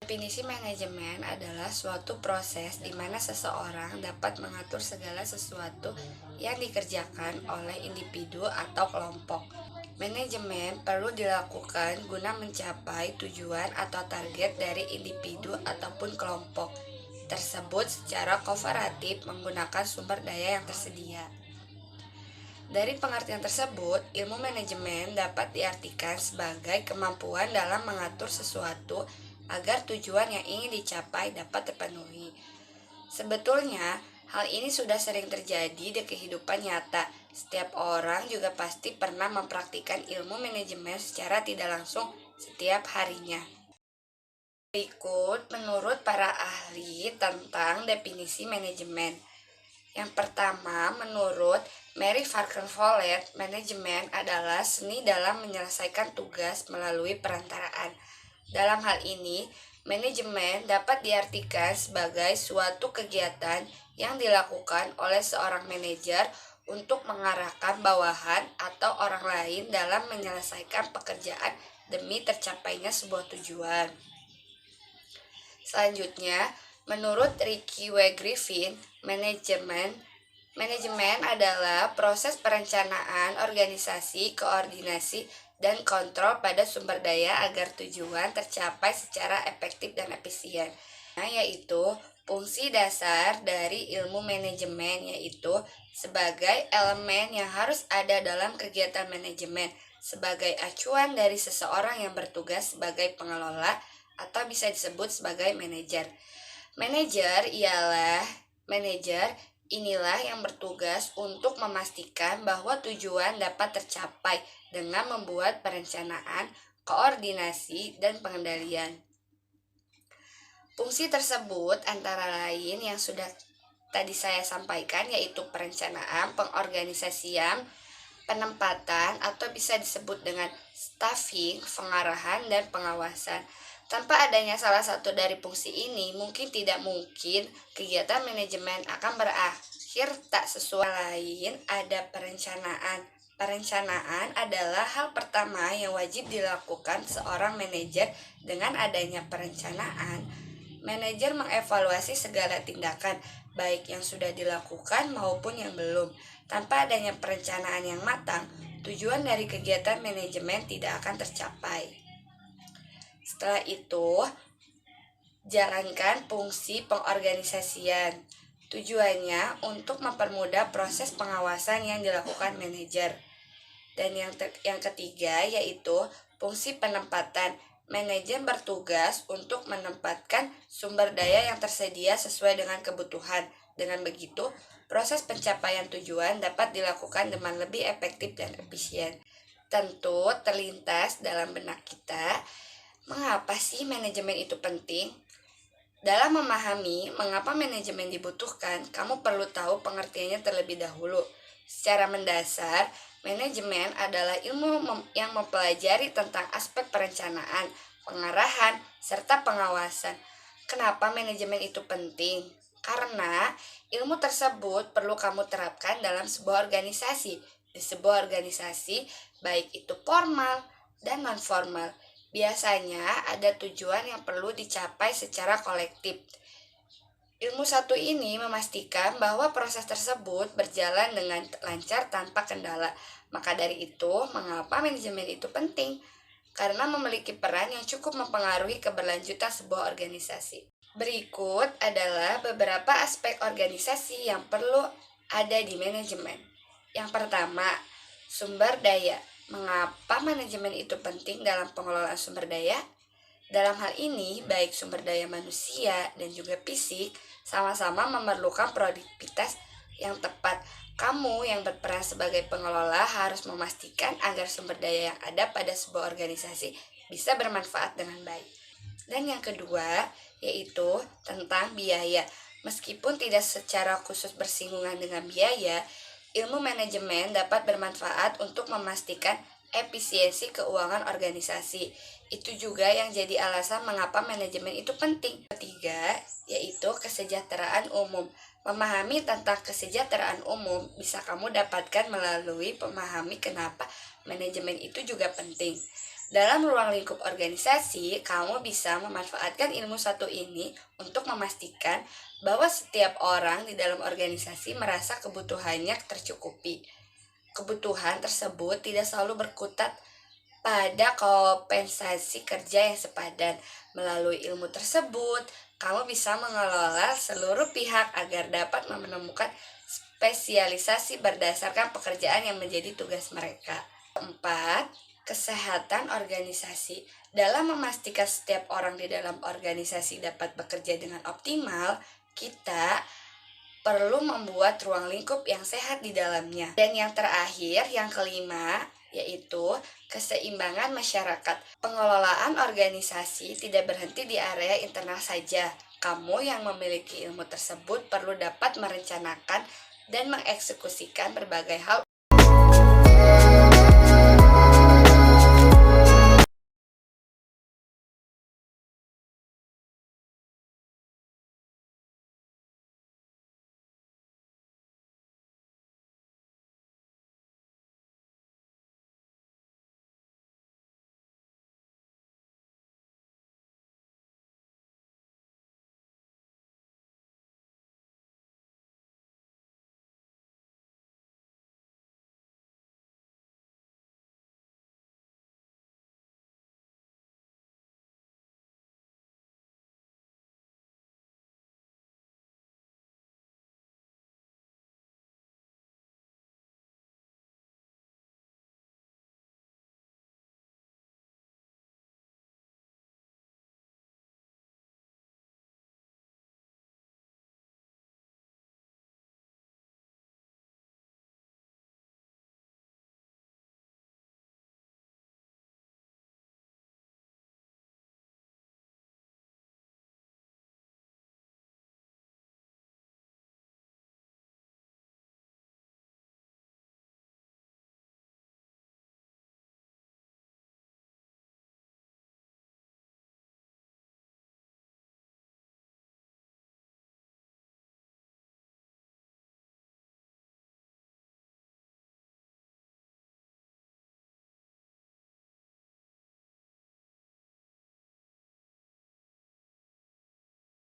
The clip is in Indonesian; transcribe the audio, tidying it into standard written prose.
Definisi manajemen adalah suatu proses di mana seseorang dapat mengatur segala sesuatu yang dikerjakan oleh individu atau kelompok. Manajemen perlu dilakukan guna mencapai tujuan atau target dari individu ataupun kelompok tersebut secara kooperatif menggunakan sumber daya yang tersedia. Dari pengertian tersebut, ilmu manajemen dapat diartikan sebagai kemampuan dalam mengatur sesuatu agar tujuan yang ingin dicapai dapat terpenuhi. Sebetulnya, hal ini sudah sering terjadi di kehidupan nyata. Setiap orang juga pasti pernah mempraktikkan ilmu manajemen secara tidak langsung setiap harinya. Berikut menurut para ahli tentang definisi manajemen. Yang pertama, menurut Mary Farkenvolet, manajemen adalah seni dalam menyelesaikan tugas melalui perantaraan. Dalam hal ini, manajemen dapat diartikan sebagai suatu kegiatan yang dilakukan oleh seorang manajer untuk mengarahkan bawahan atau orang lain dalam menyelesaikan pekerjaan demi tercapainya sebuah tujuan. Selanjutnya, menurut Ricky W. Griffin, manajemen adalah proses perencanaan, organisasi, koordinasi, dan kontrol pada sumber daya agar tujuan tercapai secara efektif dan efisien. Yaitu fungsi dasar dari ilmu manajemen, yaitu sebagai elemen yang harus ada dalam kegiatan manajemen, sebagai acuan dari seseorang yang bertugas sebagai pengelola atau bisa disebut sebagai manajer. Manajer inilah yang bertugas untuk memastikan bahwa tujuan dapat tercapai dengan membuat perencanaan, koordinasi, dan pengendalian. Fungsi tersebut antara lain yang sudah tadi saya sampaikan, yaitu perencanaan, pengorganisasian, penempatan, atau bisa disebut dengan staffing, pengarahan, dan pengawasan. Tanpa adanya salah satu dari fungsi ini, tidak mungkin kegiatan manajemen akan berakhir tak sesuai. Lain ada perencanaan. Perencanaan adalah hal pertama yang wajib dilakukan seorang manajer. Dengan adanya perencanaan, manajer mengevaluasi segala tindakan, baik yang sudah dilakukan maupun yang belum. Tanpa adanya perencanaan yang matang, tujuan dari kegiatan manajemen tidak akan tercapai. Setelah itu, jalankan fungsi pengorganisasian. Tujuannya untuk mempermudah proses pengawasan yang dilakukan manajer. Dan yang ketiga yaitu fungsi penempatan. Manajer bertugas untuk menempatkan sumber daya yang tersedia sesuai dengan kebutuhan. Dengan begitu, proses pencapaian tujuan dapat dilakukan dengan lebih efektif dan efisien. Tentu terlintas dalam benak kita, mengapa sih manajemen itu penting? Dalam memahami mengapa manajemen dibutuhkan, kamu perlu tahu pengertiannya terlebih dahulu. Secara mendasar, manajemen adalah ilmu yang mempelajari tentang aspek perencanaan, pengarahan, serta pengawasan. Kenapa manajemen itu penting? Karena ilmu tersebut perlu kamu terapkan dalam sebuah organisasi. Di sebuah organisasi, baik itu formal dan non-formal, biasanya ada tujuan yang perlu dicapai secara kolektif. Ilmu satu ini memastikan bahwa proses tersebut berjalan dengan lancar tanpa kendala. Maka dari itu, mengapa manajemen itu penting? Karena memiliki peran yang cukup mempengaruhi keberlanjutan sebuah organisasi. Berikut adalah beberapa aspek organisasi yang perlu ada di manajemen. Yang pertama, sumber daya. Mengapa manajemen itu penting dalam pengelolaan sumber daya? Dalam hal ini, baik sumber daya manusia dan juga fisik sama-sama memerlukan produktivitas yang tepat. Kamu yang berperan sebagai pengelola harus memastikan agar sumber daya yang ada pada sebuah organisasi bisa bermanfaat dengan baik. Dan yang kedua, yaitu tentang biaya. Meskipun tidak secara khusus bersinggungan dengan biaya, ilmu manajemen dapat bermanfaat untuk memastikan efisiensi keuangan organisasi. Itu juga yang jadi alasan mengapa manajemen itu penting. Ketiga, yaitu kesejahteraan umum. Memahami tentang kesejahteraan umum bisa kamu dapatkan melalui memahami kenapa manajemen itu juga penting. Dalam ruang lingkup organisasi, kamu bisa memanfaatkan ilmu satu ini untuk memastikan bahwa setiap orang di dalam organisasi merasa kebutuhannya tercukupi. Kebutuhan tersebut tidak selalu berkutat pada kompensasi kerja yang sepadan. Melalui ilmu tersebut, kamu bisa mengelola seluruh pihak agar dapat menemukan spesialisasi berdasarkan pekerjaan yang menjadi tugas mereka. Keempat, kesehatan organisasi. Dalam memastikan setiap orang di dalam organisasi dapat bekerja dengan optimal, kita perlu membuat ruang lingkup yang sehat di dalamnya. Dan yang terakhir, yang kelima, yaitu keseimbangan masyarakat. Pengelolaan organisasi tidak berhenti di area internal saja. Kamu yang memiliki ilmu tersebut perlu dapat merencanakan dan mengeksekusikan berbagai hal